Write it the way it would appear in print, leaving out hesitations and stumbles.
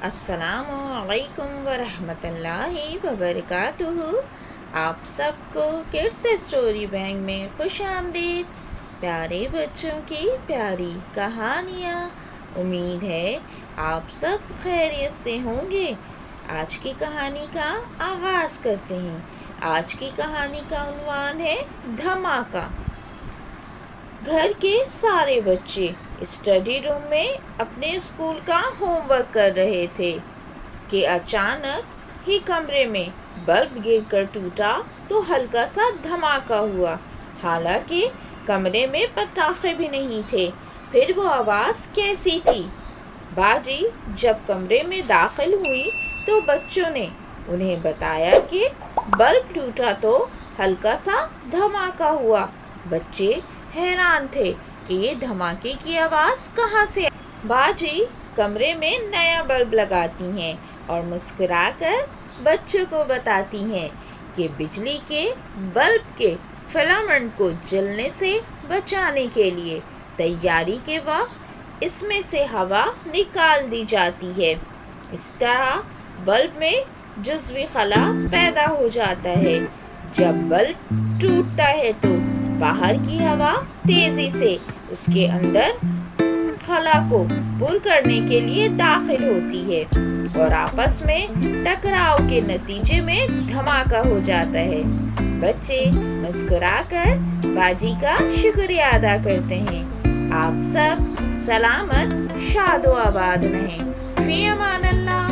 السلام علیکم ورحمۃ اللہ وبرکاتہ۔ آپ سب کو کڈس اسٹوری بینک میں خوش آمدید۔ پیارے بچوں کی پیاری کہانیاں، امید ہے آپ سب خیریت سے ہوں گے۔ آج کی کہانی کا آغاز کرتے ہیں۔ آج کی کہانی کا عنوان ہے دھماکہ۔ گھر کے سارے بچے اسٹڈی روم میں اپنے اسکول کا ہوم ورک کر رہے تھے کہ اچانک ہی کمرے میں بلب گر کر ٹوٹا تو ہلکا سا دھماکہ ہوا۔ حالانکہ کمرے میں پٹاخے بھی نہیں تھے، پھر وہ آواز کیسی تھی؟ باجی جب کمرے میں داخل ہوئی تو بچوں نے انہیں بتایا کہ بلب ٹوٹا تو ہلکا سا دھماکہ ہوا۔ بچے حیران تھے کہ یہ دھماکے کی آواز کہاں سے آئی۔ باجی کمرے میں نیا بلب لگاتی ہیں اور مسکرا کر بچوں کو بتاتی ہیں کہ بجلی کے بلب کے فلامنٹ کو جلنے سے بچانے کے لیے تیاری کے وقت اس میں سے ہوا نکال دی جاتی ہے۔ اس طرح بلب میں جزوی خلا پیدا ہو جاتا ہے۔ جب بلب ٹوٹتا ہے تو باہر کی ہوا تیزی سے اس کے اندر خلا کو پر کرنے کے لیے داخل ہوتی ہے اور آپس میں ٹکراؤ کے نتیجے میں دھماکہ ہو جاتا ہے۔ بچے مسکرا کر باجی کا شکریہ ادا کرتے ہیں۔ آپ سب سلامت شاد و آباد رہیں۔ فی امان اللہ۔